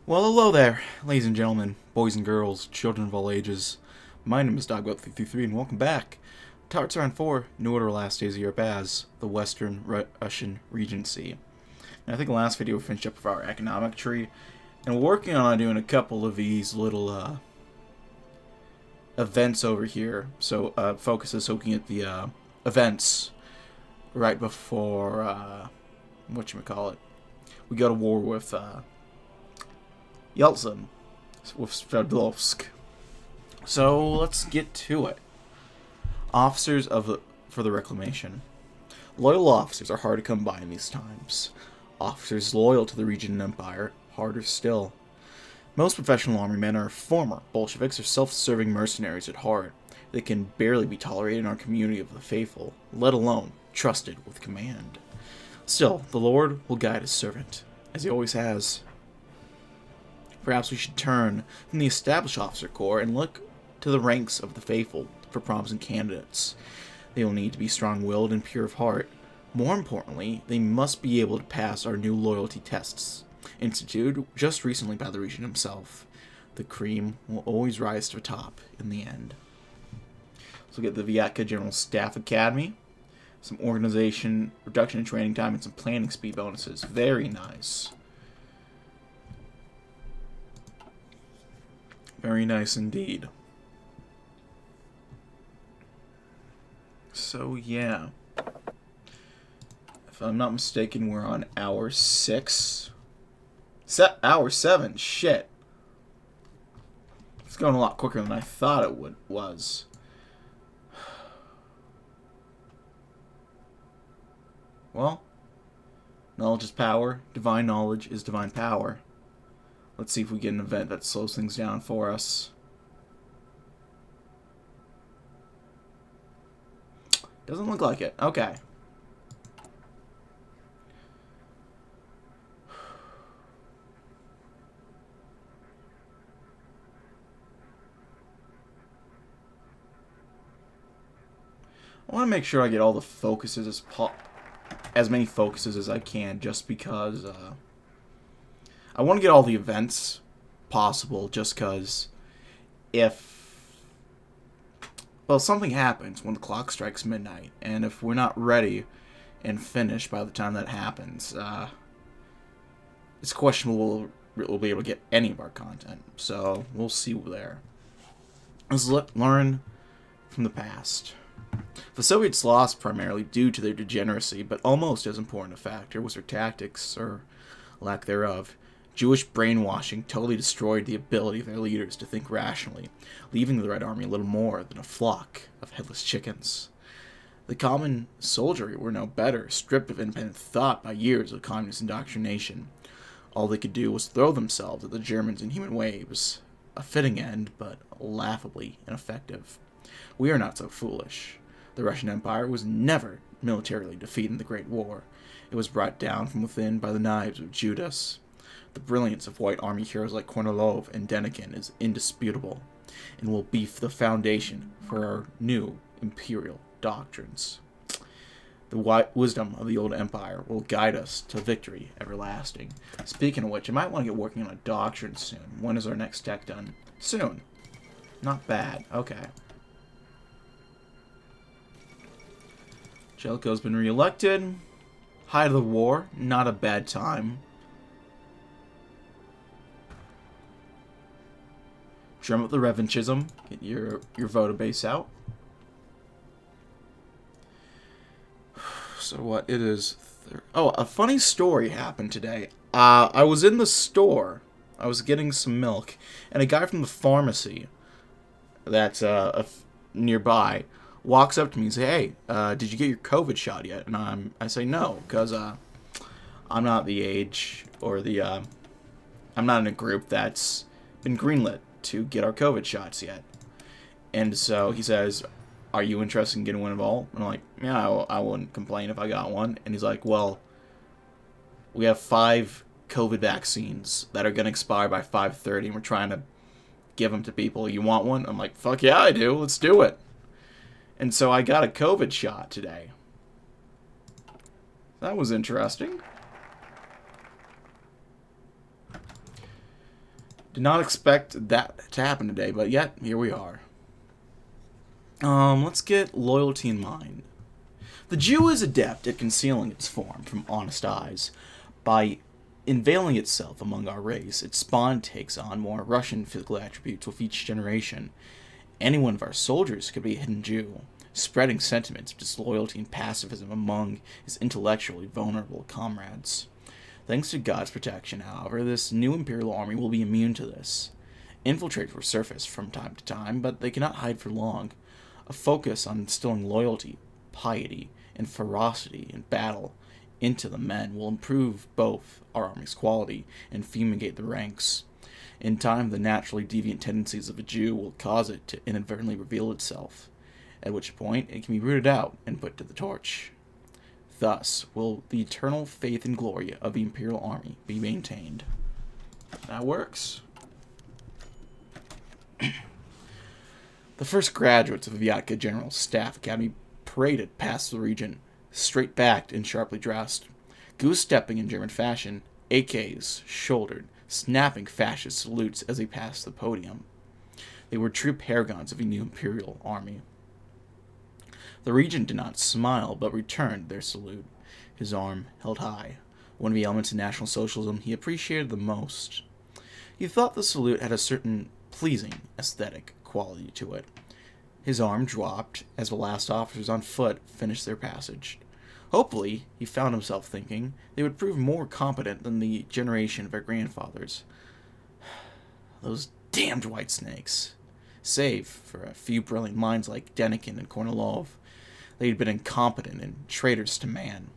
Well, hello there, ladies and gentlemen, boys and girls, children of all ages. My name is DB333, and welcome back to Taboritsky 4, New Order Last Days of Europe as the Western Russian Regency. And I think the last video we finished up with our economic tree, and we're working on doing a couple of these little events over here. So focus is looking at the events right before whatchamacallit. We go to war with Yeltsin, with Sverdlovsk. So let's get to it. Officers for the Reclamation. Loyal officers are hard to come by in these times. Officers loyal to the region and empire, harder still. Most professional army men are former Bolsheviks or self-serving mercenaries at heart. They can barely be tolerated in our community of the faithful, let alone trusted with command. Still, the Lord will guide his servant, as he always has. Perhaps we should turn from the established officer corps and look to the ranks of the faithful for promising candidates. They will need to be strong-willed and pure of heart. More importantly, they must be able to pass our new loyalty tests, instituted just recently by the regent himself. The cream will always rise to the top in the end. So we'll get the Vyatka General Staff Academy, some organization, reduction in training time, and some planning speed bonuses. Very nice. Very nice indeed. So, yeah. If I'm not mistaken, we're on hour 6. Hour 7, shit. It's going a lot quicker than I thought it was. Well, knowledge is power. Divine knowledge is divine power. Let's see if we get an event that slows things down for us. Doesn't look like it. Okay. I want to make sure I get all the focuses as many focuses as I can, just because I want to get all the events possible, just because if, well, something happens when the clock strikes midnight, and if we're not ready and finished by the time that happens, it's questionable we'll be able to get any of our content. So we'll see there. Let's learn from the past. The Soviets lost primarily due to their degeneracy, but almost as important a factor was their tactics, or lack thereof. Jewish brainwashing totally destroyed the ability of their leaders to think rationally, leaving the Red Army little more than a flock of headless chickens. The common soldiery were no better, stripped of independent thought by years of communist indoctrination. All they could do was throw themselves at the Germans in human waves, a fitting end, but laughably ineffective. We are not so foolish. The Russian Empire was never militarily defeated in the Great War. It was brought down from within by the knives of Judas. The brilliance of White Army heroes like Kornilov and Denikin is indisputable, and will be the foundation for our new imperial doctrines. The wisdom of the old empire will guide us to victory everlasting. Speaking of which, I might want to get working on a doctrine soon. When is our next tech done? Soon. Not bad. Okay. Jellicoe's been re-elected. Height of the war. Not a bad time. Drum up the revanchism. Get your voter base out. So what it is... Oh, a funny story happened today. I was in the store. I was getting some milk. And a guy from the pharmacy that's nearby walks up to me and says, "Hey, did you get your COVID shot yet?" And I say no, because I'm not the age or the... I'm not in a group that's been greenlit to get our COVID shots yet. And so he says, "Are you interested in getting one of all?" And I'm like, "Yeah, I wouldn't complain if I got one." And he's like, "Well, we have 5 COVID vaccines that are going to expire by 5:30, and we're trying to give them to people. You want one?" I'm like, "Fuck yeah, I do. Let's do it." And so I got a COVID shot today. That was interesting. Did not expect that to happen today, but yet, here we are. Let's get loyalty in mind. The Jew is adept at concealing its form from honest eyes. By unveiling itself among our race, its spawn takes on more Russian physical attributes with each generation. Any one of our soldiers could be a hidden Jew, spreading sentiments of disloyalty and pacifism among his intellectually vulnerable comrades. Thanks to God's protection, however, this new Imperial army will be immune to this. Infiltrators will surface from time to time, but they cannot hide for long. A focus on instilling loyalty, piety, and ferocity in battle into the men will improve both our army's quality and fumigate the ranks. In time, the naturally deviant tendencies of a Jew will cause it to inadvertently reveal itself, at which point it can be rooted out and put to the torch. Thus will the eternal faith and glory of the Imperial Army be maintained. That works. The first graduates of the Vyatka General Staff Academy paraded past the regent, straight-backed and sharply dressed, goose-stepping in German fashion, AKs shouldered, snapping fascist salutes as they passed the podium. They were true paragons of the new Imperial Army. The regent did not smile, but returned their salute, his arm held high, one of the elements of National Socialism he appreciated the most. He thought the salute had a certain pleasing aesthetic quality to it. His arm dropped as the last officers on foot finished their passage. Hopefully, he found himself thinking, they would prove more competent than the generation of their grandfathers. Those damned white snakes. Save for a few brilliant minds like Denikin and Kornilov, they had been incompetent and traitors to man.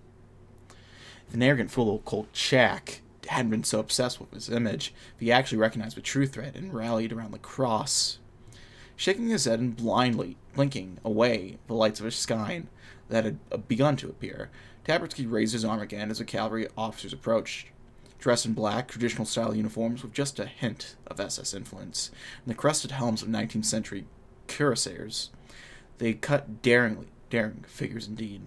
If an arrogant fool of Kolchak hadn't been so obsessed with his image, if he actually recognized the true threat and rallied around the cross. Shaking his head and blindly blinking away the lights of his sky that had begun to appear, Taboritsky raised his arm again as the cavalry officers approached. Dressed in black, traditional-style uniforms with just a hint of SS influence, and the crested helms of 19th century cuirassiers, they cut daring figures indeed.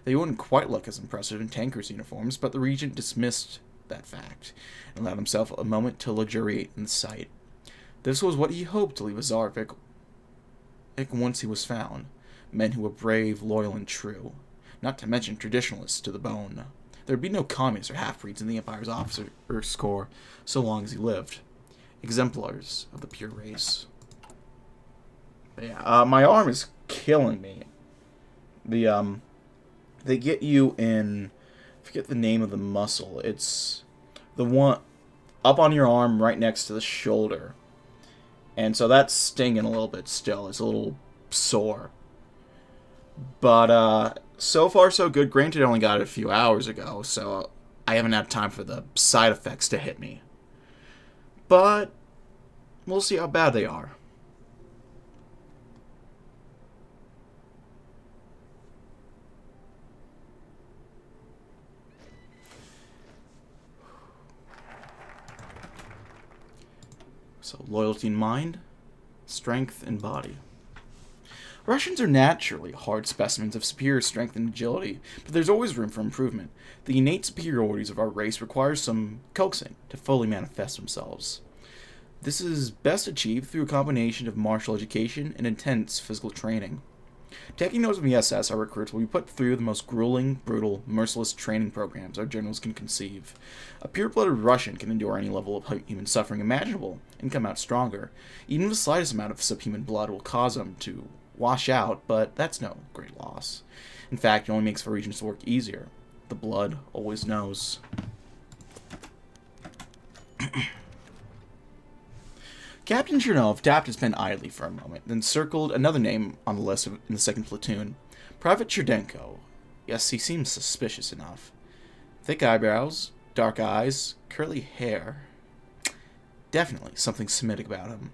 They wouldn't quite look as impressive in tankers' uniforms, but the regent dismissed that fact, and allowed himself a moment to luxuriate in the sight. This was what he hoped to leave a Tsarevich once he was found. Men who were brave, loyal, and true. Not to mention traditionalists to the bone. There would be no communists or half-breeds in the Empire's officer corps so long as he lived. Exemplars of the pure race. But yeah, my arm is killing me. They get you in, I forget the name of the muscle. It's the one up on your arm right next to the shoulder. And so that's stinging a little bit still. It's a little sore. But so far so good. Granted, I only got it a few hours ago, so I haven't had time for the side effects to hit me. But we'll see how bad they are. So loyalty in mind, strength in body. Russians are naturally hard specimens of superior strength and agility, but there's always room for improvement. The innate superiorities of our race require some coaxing to fully manifest themselves. This is best achieved through a combination of martial education and intense physical training. Taking notes of the SS, our recruits will be put through the most grueling, brutal, merciless training programs our generals can conceive. A pure-blooded Russian can endure any level of human suffering imaginable and come out stronger. Even the slightest amount of subhuman blood will cause them to wash out, but that's no great loss. In fact, it only makes the regent's work easier. The blood always knows. Captain Chernov tapped his pen idly for a moment, then circled another name on the list in the second platoon. Private Cherdenko. Yes, he seems suspicious enough. Thick eyebrows, dark eyes, curly hair. Definitely something Semitic about him.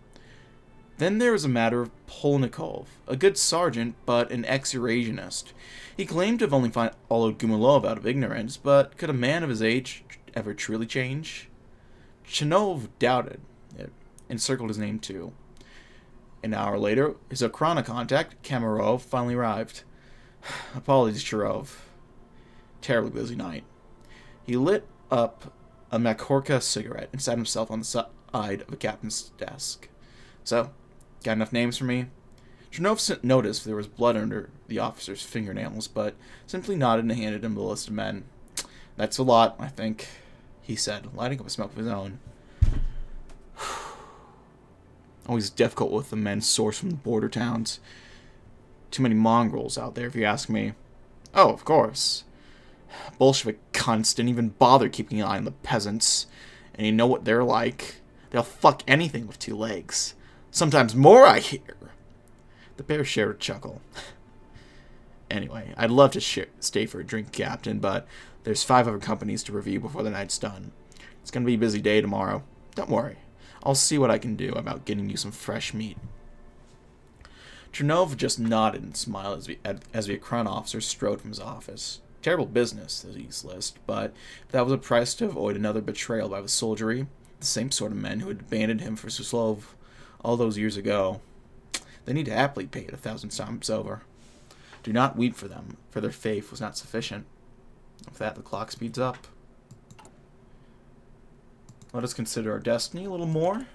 Then there was a matter of Polnikov, a good sergeant, but an ex-Eurasianist. He claimed to have only followed Gumilov out of ignorance, but could a man of his age ever truly change? Chernov doubted it, and circled his name too. An hour later, his Okhrana contact, Kamarov, finally arrived. Apologies, Chirov. Terribly busy night. He lit up a Makhorka cigarette and sat himself on the side of a captain's desk. "So, got enough names for me?" Chernoff noticed there was blood under the officer's fingernails, but simply nodded and handed him the list of men. "That's a lot, I think," he said, lighting up a smoke of his own. Always difficult with the men sourced from the border towns. Too many mongrels out there, if you ask me. "Oh, of course. Bolshevik cunts didn't even bother keeping an eye on the peasants. And you know what they're like. They'll fuck anything with 2 legs. Sometimes more, I hear." The pair shared a chuckle. "Anyway, I'd love to stay for a drink, Captain, but there's 5 other companies to review before the night's done. It's going to be a busy day tomorrow. Don't worry. I'll see what I can do about getting you some fresh meat." Chernov just nodded and smiled as the Crown officer strode from his office. Terrible business, these lists, but if that was a price to avoid another betrayal by the soldiery, the same sort of men who had abandoned him for Suslov all those years ago, they need to happily pay it 1,000 times over. Do not weep for them, for their faith was not sufficient. With that, the clock speeds up. Let us consider our destiny a little more.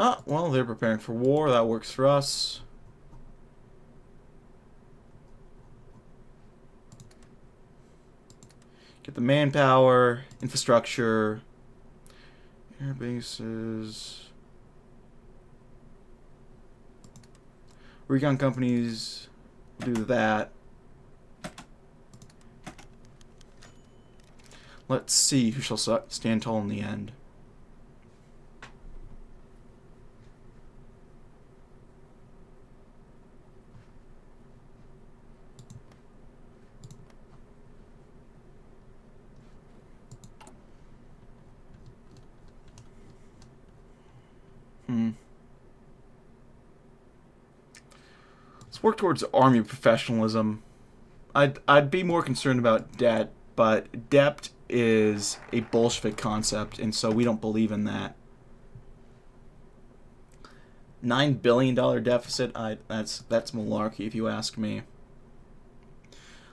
Ah, well, they're preparing for war. That works for us. Get the manpower, infrastructure, air bases, recon companies, do that. Let's see who shall stand tall in the end. Let's work towards army professionalism. I'd be more concerned about debt, but debt is a Bolshevik concept, and so we don't believe in that. $9 billion deficit, that's malarkey if you ask me.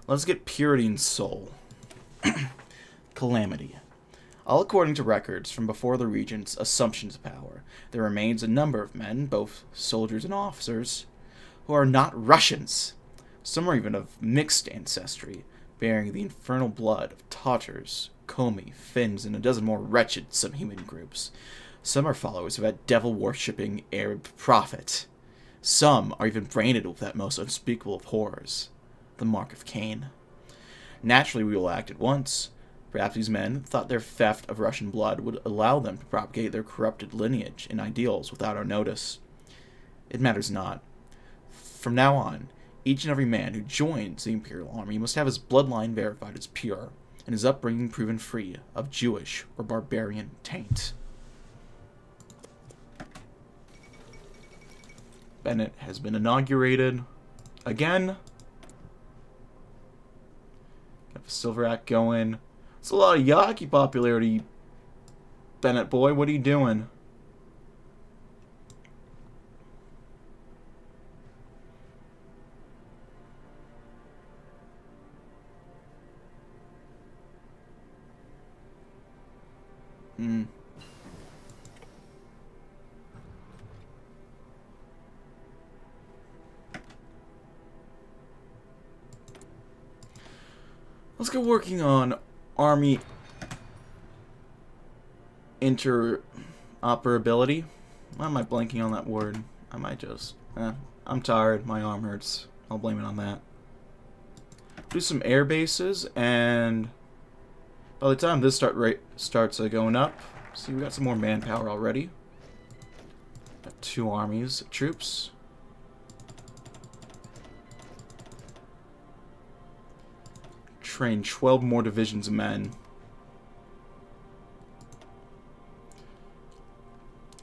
Let's get purity and soul. Calamity. All according to records from before the Regent's assumption of power, there remains a number of men, both soldiers and officers, who are not Russians. Some are even of mixed ancestry, bearing the infernal blood of Tatars, Komi, Finns, and a dozen more wretched subhuman groups. Some are followers of that devil-worshipping Arab prophet. Some are even branded with that most unspeakable of horrors, the Mark of Cain. Naturally, we will act at once. Perhaps these men thought their theft of Russian blood would allow them to propagate their corrupted lineage and ideals without our notice. It matters not. From now on, each and every man who joins the Imperial Army must have his bloodline verified as pure, and his upbringing proven free of Jewish or barbarian taint. Bennett has been inaugurated again. Got the Silver Act going. It's a lot of Yaki popularity, Bennett boy. What are you doing? Let's go working on Army interoperability. Why am I blanking on that word? I might just... I'm tired. My arm hurts. I'll blame it on that. Do some air bases, and by the time this starts going up, see, we got some more manpower already. Got 2 armies of troops. Train 12 more divisions of men.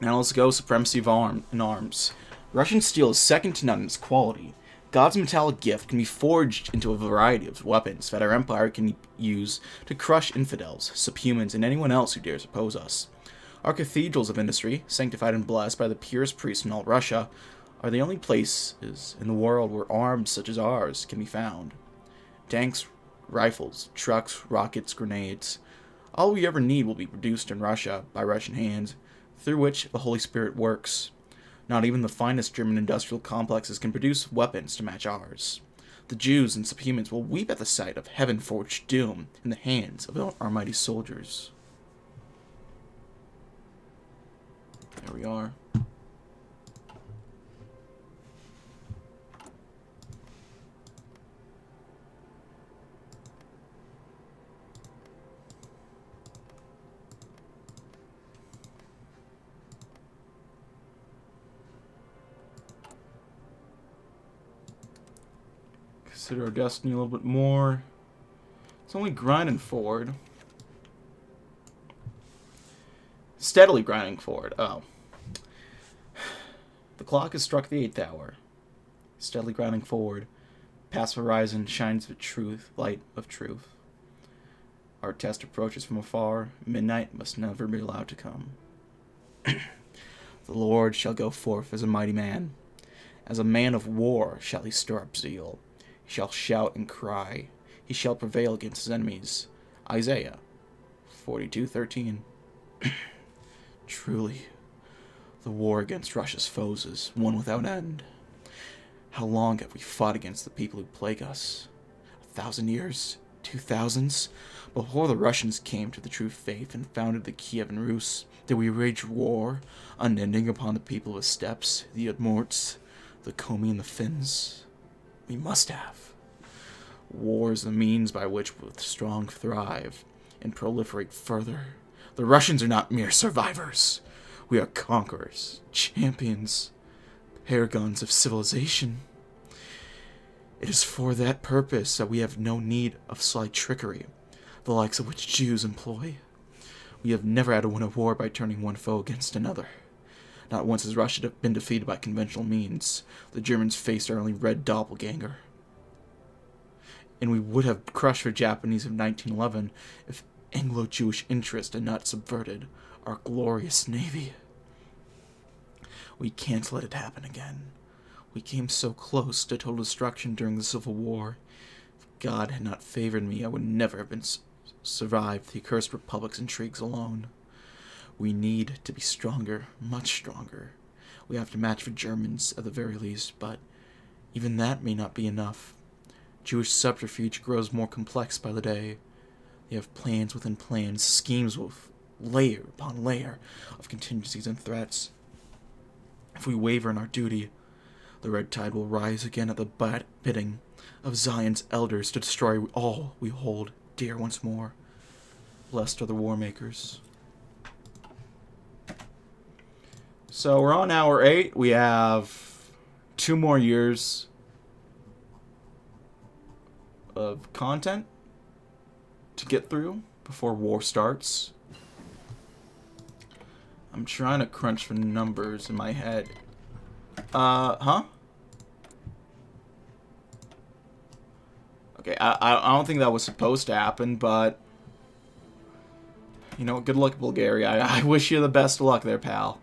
Now let's go supremacy of arms. Russian steel is second to none in its quality. God's metallic gift can be forged into a variety of weapons that our empire can use to crush infidels, subhumans, and anyone else who dares oppose us. Our cathedrals of industry, sanctified and blessed by the purest priests in all Russia, are the only places in the world where arms such as ours can be found. Tanks, rifles, trucks, rockets, grenades. All we ever need will be produced in Russia by Russian hands, through which the Holy Spirit works. Not even the finest German industrial complexes can produce weapons to match ours. The Jews and subhumans will weep at the sight of heaven-forged doom in the hands of our mighty soldiers. There we are. Consider our destiny a little bit more. It's only grinding forward. Steadily grinding forward. Oh. The clock has struck the 8th hour. Steadily grinding forward. Past horizon shines the truth, light of truth. Our test approaches from afar. Midnight must never be allowed to come. The Lord shall go forth as a mighty man. As a man of war shall he stir up zeal. He shall shout and cry. He shall prevail against his enemies. Isaiah 42:13. Truly, the war against Russia's foes is one without end. How long have we fought against the people who plague us? 1,000 years? 2,000s? Before the Russians came to the true faith and founded the Kievan Rus, did we wage war, unending upon the people of the steppes, the Udmurts, the Komi, and the Finns? We must have. War is the means by which the strong thrive and proliferate further. The Russians are not mere survivors. We are conquerors, champions, paragons of civilization. It is for that purpose that we have no need of slight trickery, the likes of which Jews employ. We have never had to win a war by turning one foe against another. Not once has Russia been defeated by conventional means. The Germans faced our only red doppelganger. And we would have crushed the Japanese of 1911 if Anglo-Jewish interest had not subverted our glorious navy. We can't let it happen again. We came so close to total destruction during the Civil War. If God had not favored me, I would never have survived the accursed Republic's intrigues alone. We need to be stronger, much stronger. We have to match the Germans at the very least, but even that may not be enough. Jewish subterfuge grows more complex by the day. They have plans within plans, schemes with layer upon layer of contingencies and threats. If we waver in our duty, the red tide will rise again at the bidding of Zion's elders to destroy all we hold dear once more. Blessed are the war makers. So we're on hour 8. We have 2 more years of content to get through before war starts. I'm trying to crunch the numbers in my head. Huh? Okay, I don't think that was supposed to happen, but you know, good luck, Bulgaria. I wish you the best of luck there, pal.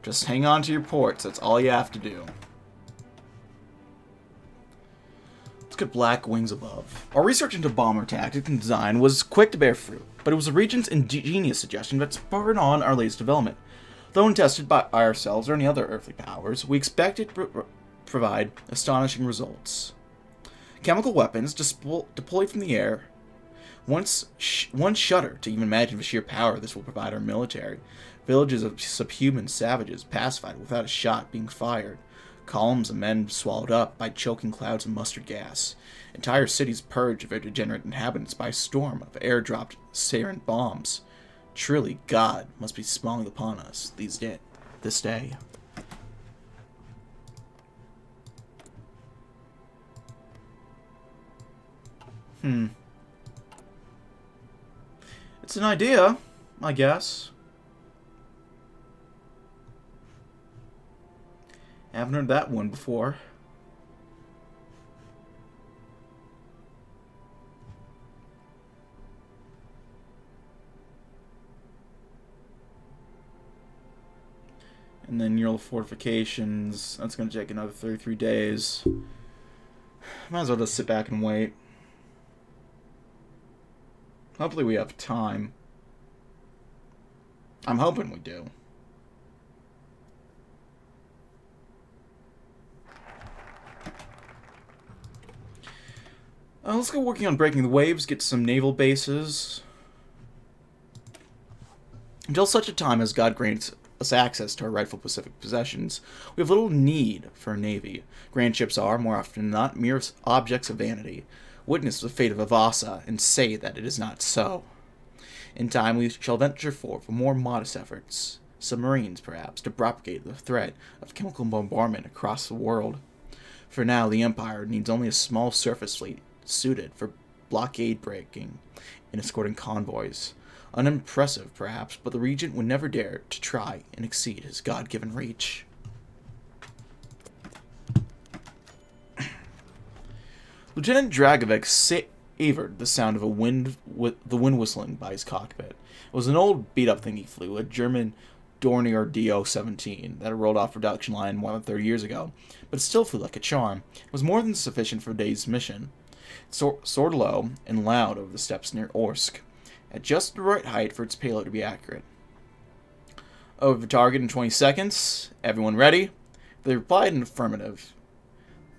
Just hang on to your ports. That's all you have to do. Let's get Black Wings above. Our research into bomber tactics and design was quick to bear fruit, but it was the Regent's ingenious suggestion that spurred on our latest development. Though untested by ourselves or any other earthly powers, we expected to provide astonishing results. Chemical weapons deployed from the air. One shudder to even imagine the sheer power this will provide our military. Villages of subhuman savages pacified without a shot being fired. Columns of men swallowed up by choking clouds of mustard gas. Entire cities purged of their degenerate inhabitants by a storm of airdropped sarin bombs. Truly, God must be smiling upon us this day. It's an idea, I guess. Haven't heard that one before. And then Ural fortifications. That's going to take another 33 days. Might as well just sit back and wait. Hopefully we have time. I'm hoping we do. Let's go working on breaking the waves, get some naval bases. Until such a time as God grants us access to our rightful Pacific possessions, we have little need for a navy. Grand ships are, more often than not, mere objects of vanity. Witness the fate of Avasa, and say that it is not so. In time we shall venture forth for more modest efforts, submarines perhaps, to propagate the threat of chemical bombardment across the world. For now, the Empire needs only a small surface fleet suited for blockade breaking and escorting convoys. Unimpressive, perhaps, but the regent would never dare to try and exceed his God-given reach. Lieutenant Dragovic savored the sound of the wind whistling by his cockpit. It was an old, beat-up thing he flew, a German Dornier DO-17 that had rolled off production line more than 30 years ago, but it still flew like a charm. It was more than sufficient for a day's mission. It soared low and loud over the steppes near Orsk, at just the right height for its payload to be accurate. Over the target in 20 seconds. Everyone ready? They replied in affirmative.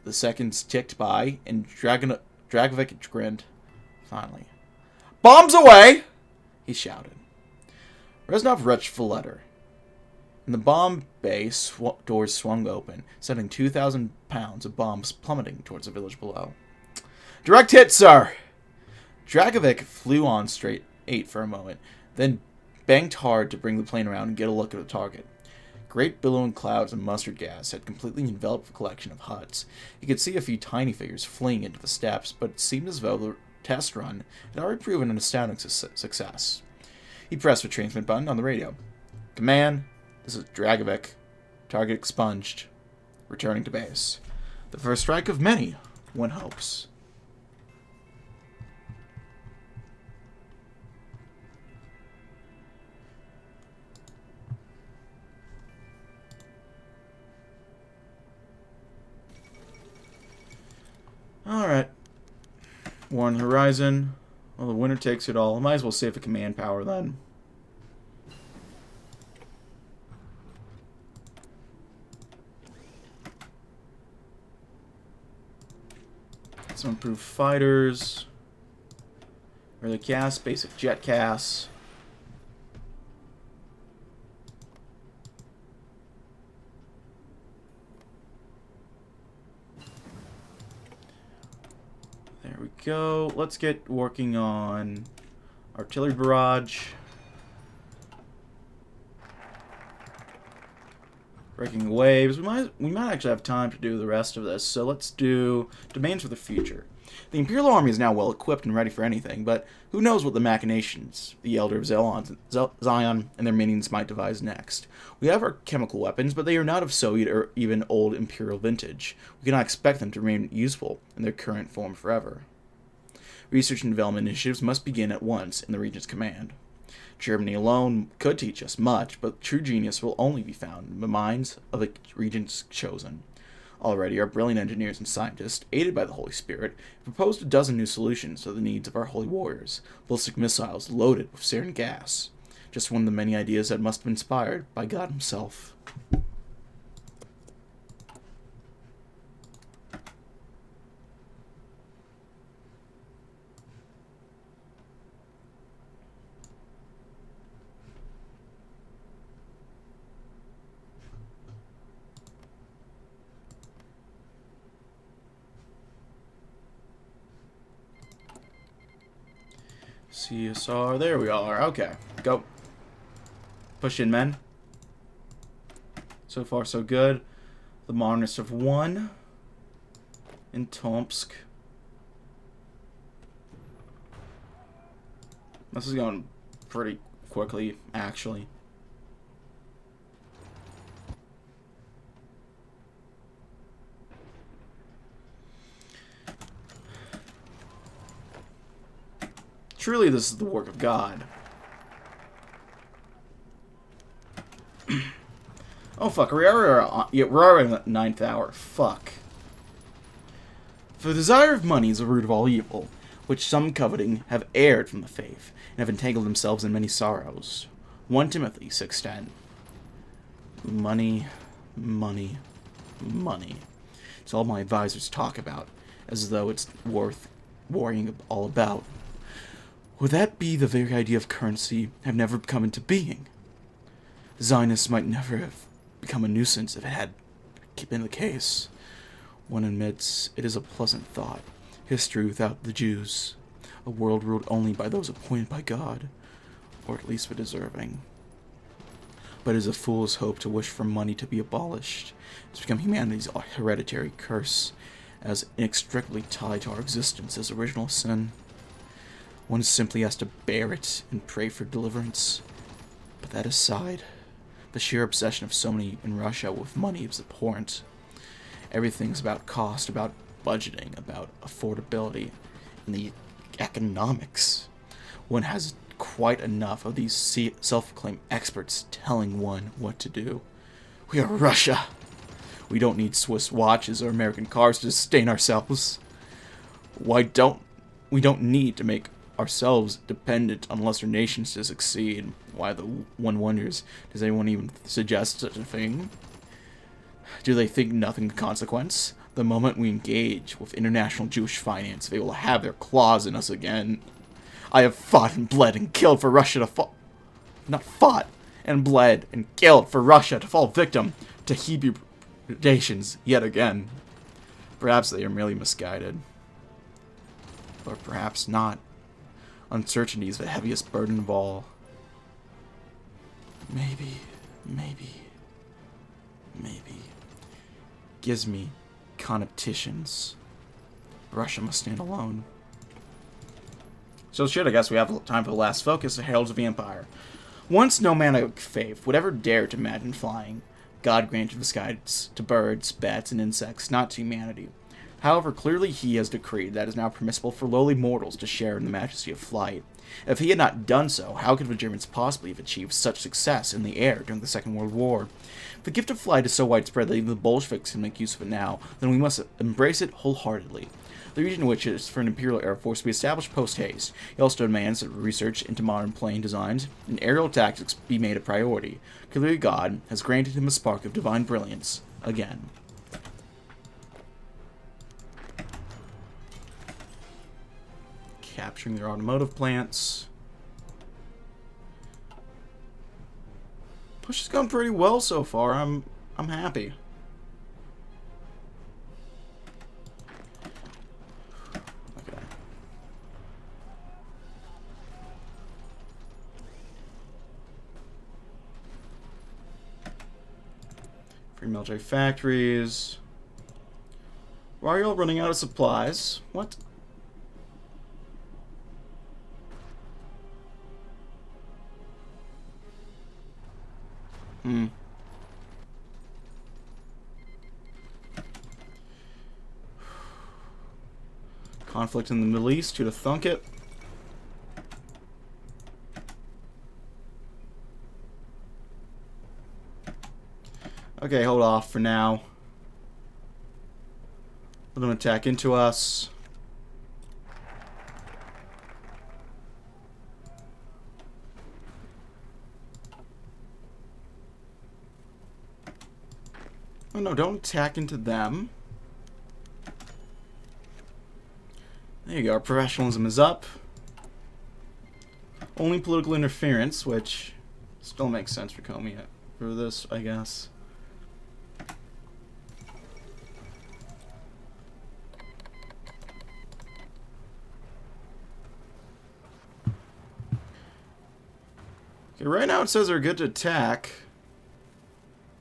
The seconds ticked by, and Dragovic grinned. Finally. "Bombs away!" he shouted. Reznov retched for letter, and the bomb bay doors swung open, sending 2,000 pounds of bombs plummeting towards the village below. "Direct hit, sir!" Dragovic flew on straight 8 for a moment, then banked hard to bring the plane around and get a look at the target. Great billowing clouds of mustard gas had completely enveloped the collection of huts. He could see a few tiny figures fleeing into the steppes, but it seemed as though the test run had already proven an astounding success. He pressed the transmit button on the radio. "Command, this is Dragovic. Target expunged. Returning to base." The first strike of many, one hopes. Alright. War on the horizon. Well, the winner takes it all. I might as well save the command power then. Some improved fighters. Early cast, basic jet cast. There we go. Let's get working on artillery barrage. Breaking waves. We might actually have time to do the rest of this, so let's do domains for the future. The Imperial Army is now well equipped and ready for anything, but who knows what the machinations the Elder of Zion and their minions might devise next. We have our chemical weapons, but they are not of Soviet or even old Imperial vintage. We cannot expect them to remain useful in their current form forever. Research and development initiatives must begin at once in the Regent's command. Germany alone could teach us much, but true genius will only be found in the minds of the Regent's chosen. Already, our brilliant engineers and scientists, aided by the Holy Spirit, have proposed a dozen new solutions to the needs of our holy warriors, ballistic missiles loaded with sarin gas. Just one of the many ideas that must have been inspired by God himself. CSR, there we are. Okay, go. Push in, men. So far, so good. The modernists have won in Tomsk. This is going pretty quickly, actually. Truly, this is the work of God. Oh, fuck. We're already in the 9th hour. Fuck. For the desire of money is the root of all evil, which some coveting have erred from the faith, and have entangled themselves in many sorrows. 1 Timothy 6:10. Money, money, money. It's all my advisors talk about, as though it's worth worrying all about. Would that be the very idea of currency have never come into being? Zionists might never have become a nuisance if it had been the case. One admits it is a pleasant thought. History without the Jews. A world ruled only by those appointed by God, or at least for deserving. But it is a fool's hope to wish for money to be abolished. It's become humanity's hereditary curse, as inextricably tied to our existence as original sin. One simply has to bear it and pray for deliverance. But that aside, the sheer obsession of so many in Russia with money is abhorrent. Everything's about cost, about budgeting, about affordability, and the economics. One has quite enough of these self-proclaimed experts telling one what to do. We are Russia. We don't need Swiss watches or American cars to sustain ourselves. We don't need to make ourselves dependent on lesser nations to succeed. Why, one wonders, does anyone even suggest such a thing? Do they think nothing of consequence? The moment we engage with international Jewish finance, they will have their claws in us again. I have fought and bled and killed for Russia to fall... Not fought and bled and killed for Russia to fall victim to Hebrew predations yet again. Perhaps they are merely misguided. Or perhaps not. Uncertainty is the heaviest burden of all. Maybe. Gives me connotations. Russia must stand alone. So shit, I guess we have time for the last focus, the Heralds of the Empire. Once no man of faith would ever dare to imagine flying, God granted the skies to birds, bats, and insects, not to humanity. However, clearly he has decreed that it is now permissible for lowly mortals to share in the majesty of flight. If he had not done so, how could the Germans possibly have achieved such success in the air during the Second World War? If the gift of flight is so widespread that even the Bolsheviks can make use of it now, then we must embrace it wholeheartedly. The region in which it is for an Imperial Air Force to be established post-haste. He also demands that research into modern plane designs and aerial tactics be made a priority. Clearly God has granted him a spark of divine brilliance again. Capturing their automotive plants. Push has gone pretty well so far. I'm happy. Okay. Free military factories. Why are y'all running out of supplies? What? Conflict in the Middle East, who to thunk it? Okay, hold off for now. Let them attack into us. Oh no, don't attack into them. There you go, our professionalism is up. Only political interference, which still makes sense for Komi for this, I guess. Okay, right now it says they're good to attack.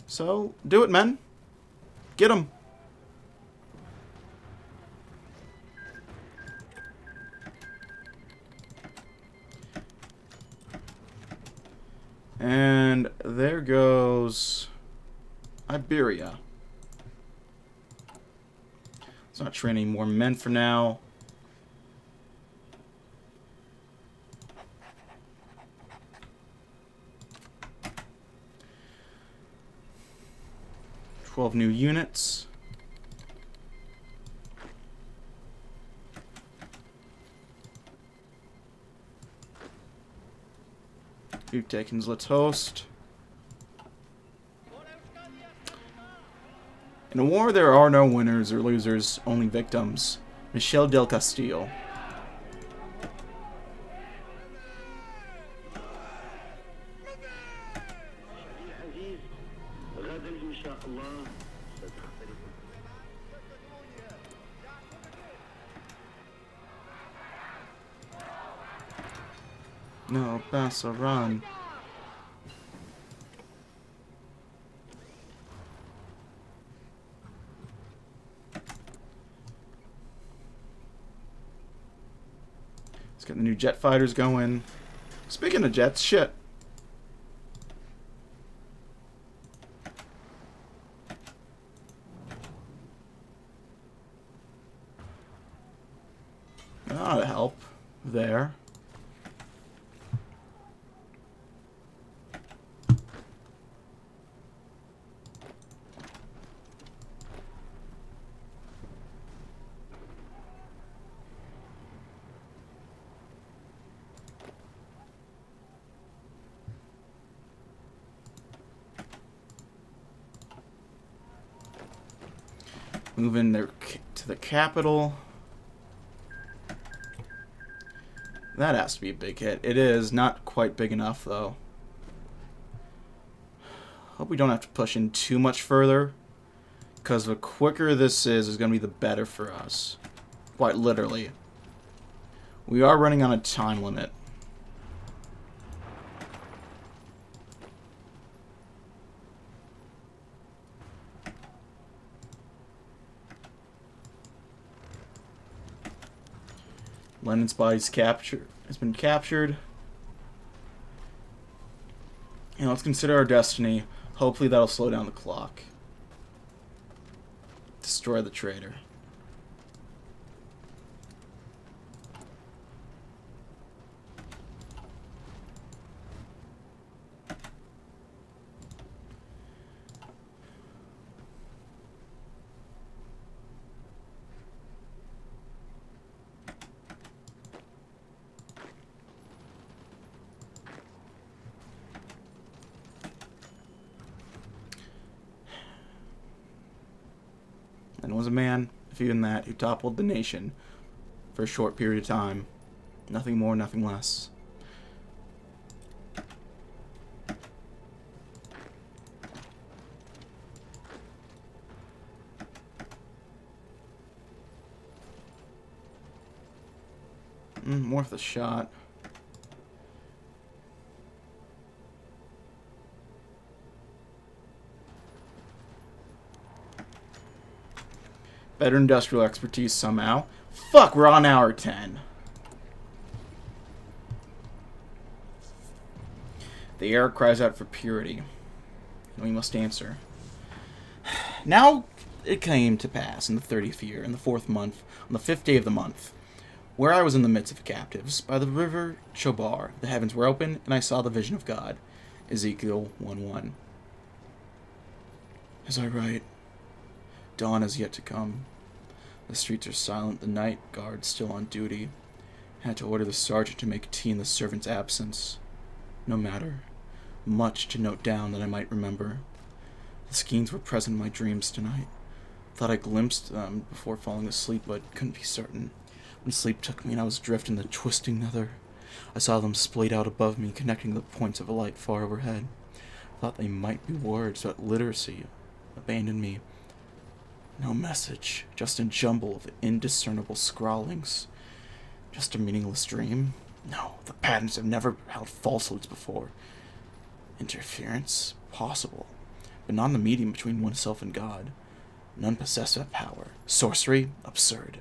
So, do it, men. Get them. And there goes Iberia. Let's not train any more men for now. 12 new units. Few takens, let's host. In a war, there are no winners or losers, only victims. Michel del Castillo. No, pass or run. Let's get the new jet fighters going. Speaking of jets, shit. That ought to help there. Moving there to the capital. That has to be a big hit. It is not quite big enough, though. Hope we don't have to push in too much further, because the quicker this is going to be the better for us. Quite literally. We are running on a time limit. Lenin's body's has been captured. And let's consider our destiny. Hopefully that'll slow down the clock. Destroy the traitor. And was a man, if even that, who toppled the nation for a short period of time. Nothing more, nothing less. Worth a shot. Better industrial expertise somehow. Fuck, we're on hour 10. The air cries out for purity, and we must answer. Now it came to pass in the 30th year, in the 4th month, on the 5th day of the month, where I was in the midst of captives, by the river Chobar, the heavens were open, and I saw the vision of God. Ezekiel 1:1. As I write, dawn has yet to come. The streets are silent, the night guard still on duty. Had to order the sergeant to make tea in the servant's absence. No matter. Much to note down that I might remember. The skeins were present in my dreams tonight. Thought I glimpsed them before falling asleep, but couldn't be certain. When sleep took me and I was adrift in the twisting nether, I saw them splayed out above me, connecting the points of a light far overhead. Thought they might be words, but literacy abandoned me. No message, just a jumble of indiscernible scrawlings. Just a meaningless dream? No, the patterns have never held falsehoods before. Interference? Possible, but not in the medium between oneself and God. None possess that power. Sorcery? Absurd.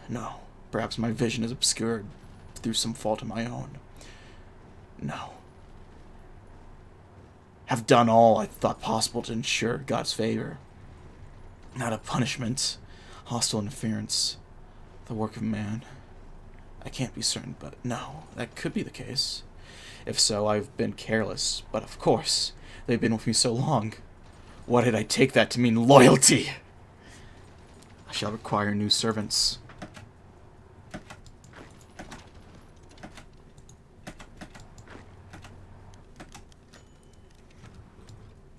No, perhaps my vision is obscured through some fault of my own. No. Have done all I thought possible to ensure God's favor. Not a punishment, hostile interference, the work of man. I can't be certain, but no, that could be the case. If so, I've been careless, but of course, they've been with me so long. Why did I take that to mean loyalty? I shall require new servants.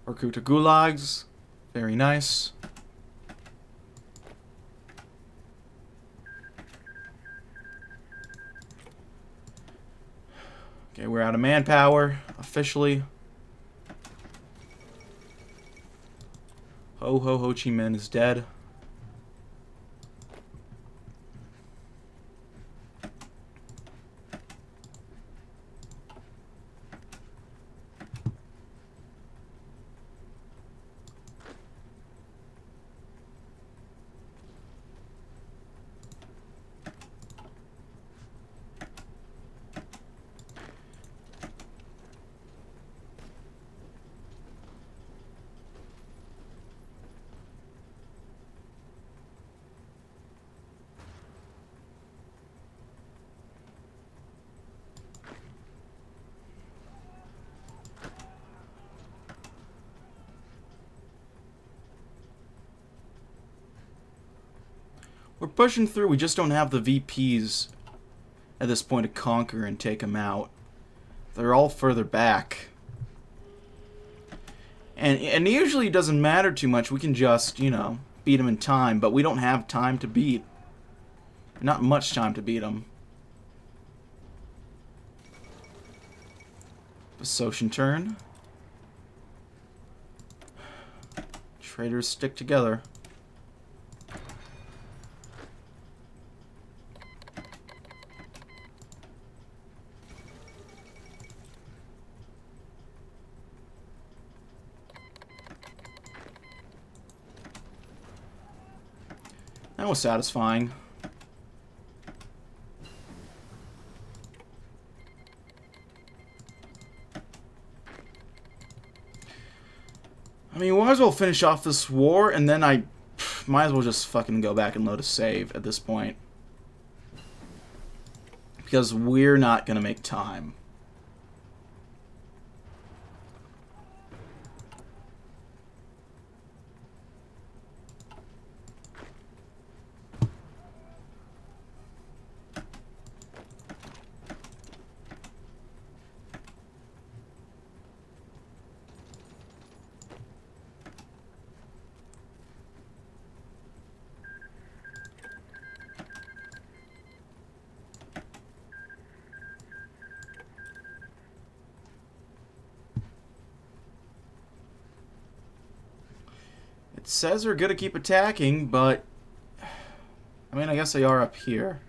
Recruit to gulags. Very nice. Okay, we're out of manpower, officially. Ho Chi Minh is dead. We're pushing through. We just don't have the VPs at this point to conquer and take them out. They're all further back. And it usually doesn't matter too much. We can just, you know, beat them in time. But we don't have time to beat. Not much time to beat them. Besocian turn. Traders stick together. That was satisfying. I mean, we might as well finish off this war, and then I might as well just fucking go back and load a save at this point. Because we're not gonna make time. It says they're gonna keep attacking, but I mean, I guess they are up here.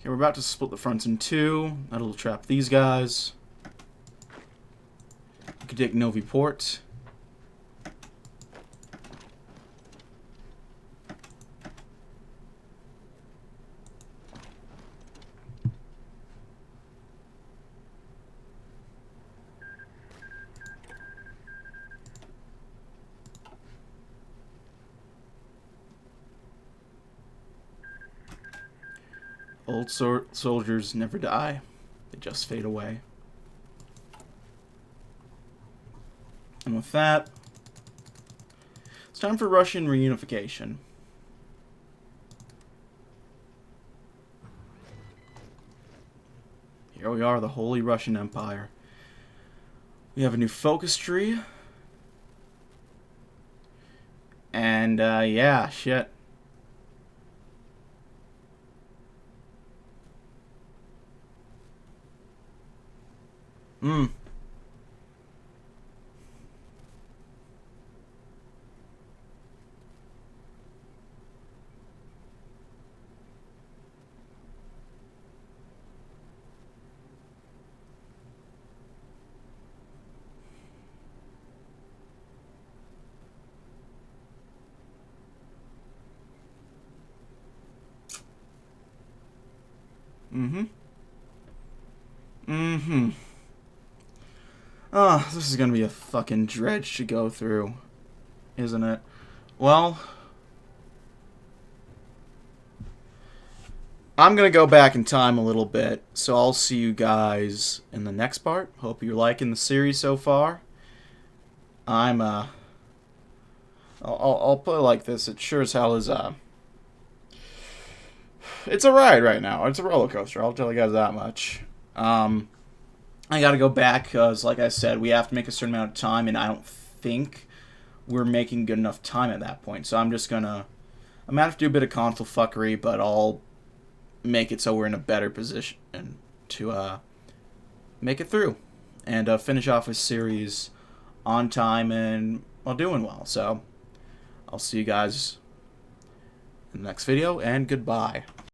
Okay, we're about to split the fronts in two. That'll trap these guys. We could take Novi Port. Old soldiers never die. They just fade away. And with that, it's time for Russian reunification. Here we are, the Holy Russian Empire. We have a new focus tree. And, yeah, shit. Mm-hmm. Ah, this is gonna be a fucking dredge to go through, isn't it? Well, I'm gonna go back in time a little bit, so I'll see you guys in the next part. Hope you're liking the series so far. I'll put it like this. It sure as hell is it's a ride right now. It's a roller coaster. I'll tell you guys that much. I gotta go back because, like I said, we have to make a certain amount of time, and I don't think we're making good enough time at that point. So I'm gonna have to do a bit of console fuckery, but I'll make it so we're in a better position to make it through and finish off a series on time and while doing well. So I'll see you guys in the next video, and goodbye.